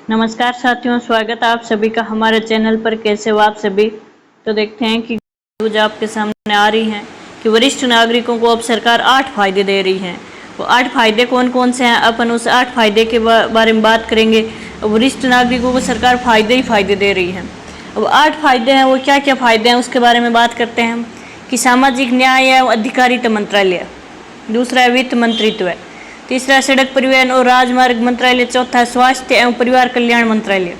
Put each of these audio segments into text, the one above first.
नमस्कार साथियों, स्वागत है आप सभी का हमारे चैनल पर। कैसे हो आप सभी। तो देखते हैं कि न्यूज आपके सामने आ रही हैं कि वरिष्ठ नागरिकों को अब सरकार 8 फायदे दे रही है। वो 8 फायदे कौन कौन से हैं, अपन उस 8 फायदे के बारे में बात करेंगे। वरिष्ठ नागरिकों को सरकार फायदे ही फायदे दे रही है। अब 8 फायदे हैं, वो क्या क्या फायदे हैं उसके बारे में बात करते हैं। कि सामाजिक न्याय एवं अधिकारिता मंत्रालय, दूसरा है वित्त मंत्रित्व, तीसरा सड़क परिवहन और राजमार्ग मंत्रालय, चौथा स्वास्थ्य एवं परिवार कल्याण मंत्रालय,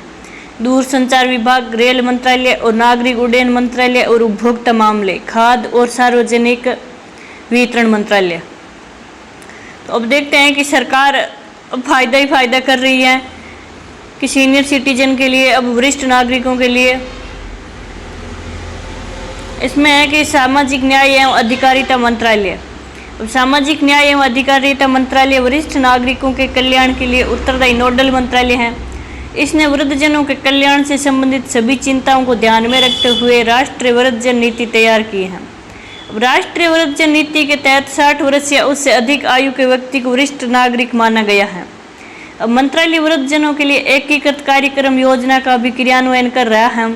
दूरसंचार विभाग, रेल मंत्रालय और नागरिक उड्डयन मंत्रालय और उपभोक्ता मामले, खाद्य और सार्वजनिक वितरण मंत्रालय। तो अब देखते हैं कि सरकार अब फायदा ही फायदा कर रही है कि सीनियर सिटीजन के लिए, अब वरिष्ठ नागरिकों के लिए। इसमें है कि सामाजिक न्याय एवं अधिकारिता मंत्रालय। सामाजिक न्याय एवं अधिकारिता मंत्रालय वरिष्ठ नागरिकों के कल्याण के लिए उत्तरदायी नोडल मंत्रालय है। इसने वृद्धजनों के कल्याण से संबंधित सभी चिंताओं को ध्यान में रखते हुए राष्ट्रीय वृद्धजन नीति तैयार की है। राष्ट्रीय वृद्धजन नीति के तहत 60 वर्ष या उससे अधिक आयु के व्यक्ति को वरिष्ठ नागरिक माना गया है। अब मंत्रालय वृद्धजनों के लिए एकीकृत कार्यक्रम योजना का भी क्रियान्वयन कर रहा है।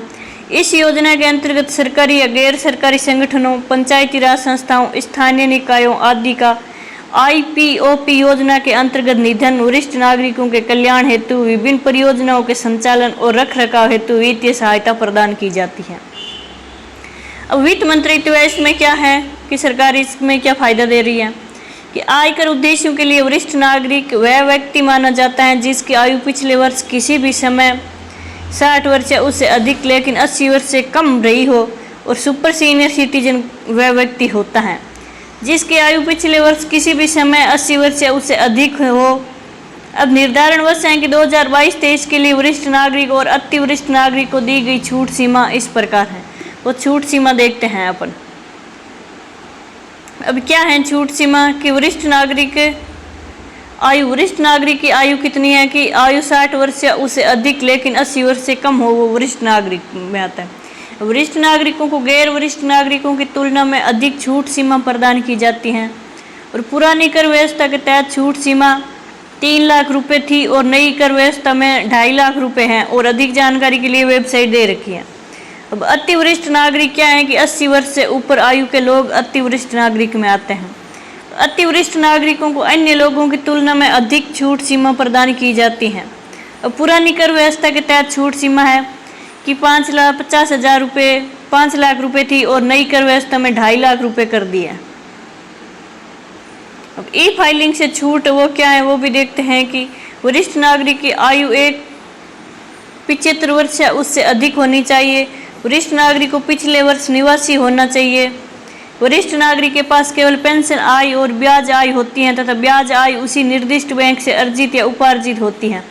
इस योजना के अंतर्गत सरकारी या गैर सरकारी संगठनों, पंचायती राज संस्थाओं, स्थानीय निकायों आदि का IPOP योजना के अंतर्गत निधन वरिष्ठ नागरिकों के कल्याण हेतु विभिन्न परियोजनाओं के संचालन और रखरखाव हेतु वित्तीय सहायता प्रदान की जाती है। अब वित्त मंत्रित्व इसमें क्या है कि सरकार इसमें क्या फायदा दे रही है कि आयकर उद्देश्यों के लिए वरिष्ठ नागरिक वह व्यक्ति माना जाता है जिसकी आयु पिछले वर्ष किसी भी समय 60 वर्ष या उससे अधिक लेकिन 80 वर्ष से कम रही हो, और सुपर सीनियर सिटीजन वह व्यक्ति होता है जिसकी आयु पिछले वर्ष किसी भी समय 80 वर्ष या उससे अधिक हो। अब निर्धारण वर्ष है कि 2022-23 के लिए वरिष्ठ नागरिक और अति वरिष्ठ नागरिक को दी गई छूट सीमा इस प्रकार है। वो छूट सीमा देखते हैं अपन। अब क्या है छूट सीमा कि वरिष्ठ नागरिक की आयु कितनी है कि आयु 60 वर्ष या उससे अधिक लेकिन 80 वर्ष से कम हो, वो वरिष्ठ नागरिक में आता है। वरिष्ठ नागरिकों को गैर वरिष्ठ नागरिकों की तुलना में अधिक छूट सीमा प्रदान की जाती है। और पुरानी कर व्यवस्था के तहत छूट सीमा 3 लाख रुपए थी और नई कर व्यवस्था में 2.5 लाख रुपए हैं। और अधिक जानकारी के लिए वेबसाइट दे रखी है। अब अति वरिष्ठ नागरिक क्या है कि 80 वर्ष से ऊपर आयु के लोग अति वरिष्ठ नागरिक में आते हैं। अति वरिष्ठ नागरिकों को अन्य लोगों की तुलना में अधिक छूट सीमा प्रदान की जाती है। अब पुरानी कर व्यवस्था के तहत छूट सीमा है कि 5,50,000 रुपये 5 लाख रुपए थी और नई कर व्यवस्था में 2.5 लाख रुपए कर दी है। अब ई फाइलिंग से छूट वो क्या है वो भी देखते हैं कि वरिष्ठ नागरिक की आयु 75 वर्ष या उससे अधिक होनी चाहिए। वरिष्ठ नागरिक को पिछले वर्ष निवासी होना चाहिए। वरिष्ठ नागरिक के पास केवल पेंशन आय और ब्याज आय होती है तथा ब्याज आय उसी निर्दिष्ट बैंक से अर्जित या उपार्जित होती है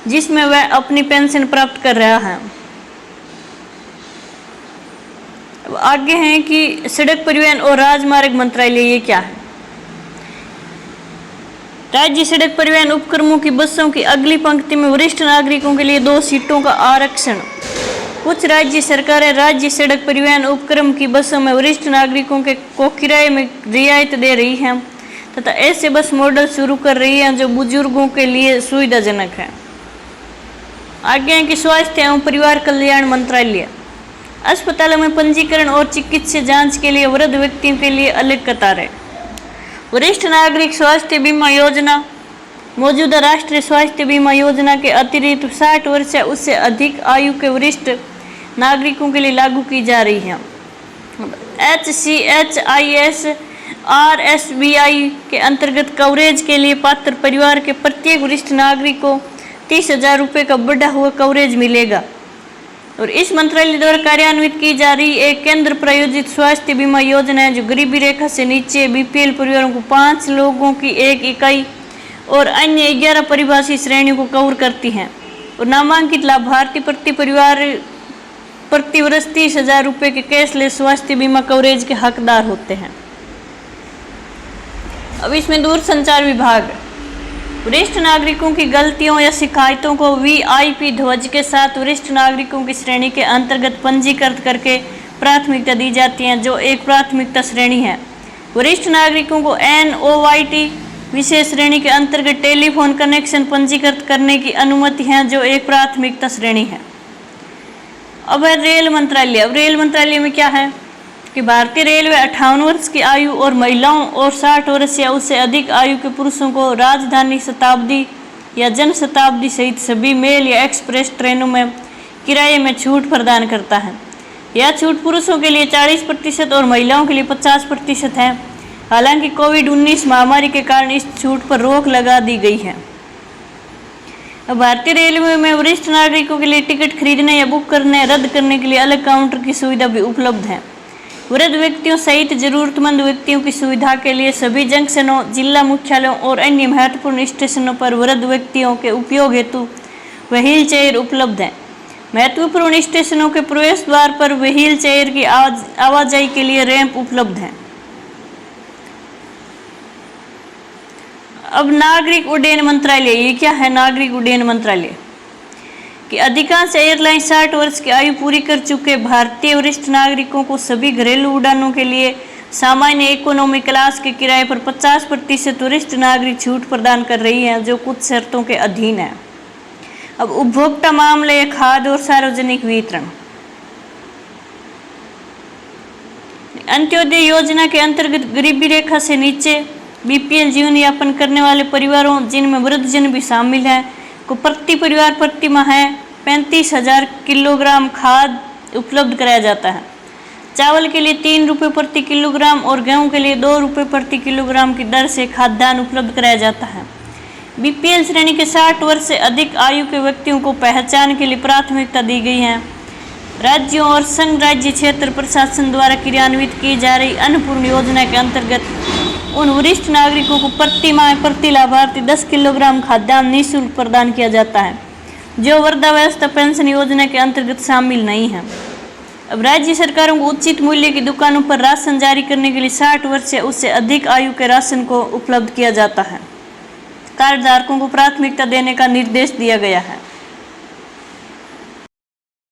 जिसमें वह अपनी पेंशन प्राप्त कर रहा है। अब आगे हैं कि सड़क परिवहन और राजमार्ग मंत्रालय, ये क्या है। राज्य सड़क परिवहन उपक्रमों की बसों की अगली पंक्ति में वरिष्ठ नागरिकों के लिए 2 सीटों का आरक्षण। कुछ राज्य सरकारें राज्य सड़क परिवहन उपक्रम की बसों में वरिष्ठ नागरिकों को किराए में रियायत दे रही हैं तथा ऐसे बस मॉडल शुरू कर रही हैं जो बुजुर्गों के लिए सुविधाजनक है। आगे है कि स्वास्थ्य एवं परिवार कल्याण मंत्रालय। अस्पतालों में पंजीकरण और चिकित्सीय जांच के लिए वृद्ध व्यक्तियों के लिए अलग कतारें। वरिष्ठ नागरिक स्वास्थ्य बीमा योजना मौजूदा राष्ट्रीय स्वास्थ्य बीमा योजना के अतिरिक्त 60 वर्ष या उससे अधिक आयु के वरिष्ठ नागरिकों के लिए लागू की जा रही है। HCHIS RSBI के अंतर्गत कवरेज के लिए पात्र परिवार के प्रत्येक वरिष्ठ नागरिक को 30,000 रुपये का बढ़ा हुआ कवरेज मिलेगा। और इस मंत्रालय द्वारा कार्यान्वित की जा रही एक केंद्र प्रायोजित स्वास्थ्य बीमा योजना है जो गरीबी रेखा से नीचे BPL परिवारों को 5 लोगों की एक इकाई और अन्य 11 परिभाषित श्रेणियों को कवर करती हैं। और नामांकित लाभार्थी प्रति परिवार प्रति वर्ष 30,000 रुपये के कैशलेस स्वास्थ्य बीमा कवरेज के हकदार होते हैं। अब इसमें दूरसंचार विभाग वरिष्ठ नागरिकों की गलतियों या शिकायतों को VIP ध्वज के साथ वरिष्ठ नागरिकों की श्रेणी के अंतर्गत पंजीकृत करके प्राथमिकता दी जाती है जो एक प्राथमिकता श्रेणी है। वरिष्ठ नागरिकों को NOYT विशेष श्रेणी के अंतर्गत टेलीफोन कनेक्शन पंजीकृत करने की अनुमति है, जो एक प्राथमिकता श्रेणी है। अब है रेल मंत्रालय। अब रेल मंत्रालय में क्या है कि भारतीय रेलवे 58 वर्ष की आयु और महिलाओं और 60 वर्ष या उससे अधिक आयु के पुरुषों को राजधानी शताब्दी या जन शताब्दी सहित सभी मेल या एक्सप्रेस ट्रेनों में किराए में छूट प्रदान करता है। यह छूट पुरुषों के लिए 40% और महिलाओं के लिए 50% है। हालांकि कोविड-19 महामारी के कारण इस छूट पर रोक लगा दी गई है। अब भारतीय रेलवे में वरिष्ठ नागरिकों के लिए टिकट खरीदने या बुक करने रद्द करने के लिए अलग काउंटर की सुविधा भी उपलब्ध है। वृद्ध व्यक्तियों सहित जरूरतमंद व्यक्तियों की सुविधा के लिए सभी जंक्शनों, जिला मुख्यालयों और अन्य महत्वपूर्ण स्टेशनों पर वृद्ध व्यक्तियों के उपयोग हेतु व्हील चेयर उपलब्ध है। महत्वपूर्ण स्टेशनों के प्रवेश द्वार पर व्हील चेयर की आवाजाही के लिए रैंप उपलब्ध है। अब नागरिक उड्डयन मंत्रालय, ये क्या है नागरिक उड्डयन मंत्रालय? कि अधिकांश एयरलाइन 60 वर्ष की आयु पूरी कर चुके भारतीय वरिष्ठ नागरिकों को सभी घरेलू उड़ानों के लिए सामान्य इकोनॉमी क्लास के किराए पर 50% वरिष्ठ नागरिक छूट प्रदान कर रही है, जो कुछ शर्तों के अधीन है। अब उपभोक्ता मामले, खाद्य और सार्वजनिक वितरण। अंत्योदय योजना के अंतर्गत गरीबी रेखा से नीचे बीपीएल जीवन यापन करने वाले परिवारों, जिनमें वृद्धजन भी शामिल हैं, को प्रति परिवार प्रति माह 35,000 किलोग्राम खाद्य उपलब्ध कराया जाता है। चावल के लिए 3 रुपये प्रति किलोग्राम और गेहूं के लिए 2 रुपये प्रति किलोग्राम की दर से खाद्यान्न उपलब्ध कराया जाता है। बीपीएल श्रेणी के 60 वर्ष से अधिक आयु के व्यक्तियों को पहचान के लिए प्राथमिकता दी गई है। राज्यों और संघ राज्य क्षेत्र प्रशासन द्वारा क्रियान्वित की जा रही अन्नपूर्ण योजना के अंतर्गत उन वरिष्ठ नागरिकों को प्रति माह प्रति लाभार्थी 10 किलोग्राम खाद्यान्न निःशुल्क प्रदान किया जाता है, जो वृद्धावस्था पेंशन योजना के अंतर्गत शामिल नहीं है। अब राज्य सरकारों को उचित मूल्य की दुकानों पर राशन जारी करने के लिए 60 वर्ष से उससे अधिक आयु के राशन को उपलब्ध किया जाता है। कार्डधारकों को प्राथमिकता देने का निर्देश दिया गया है।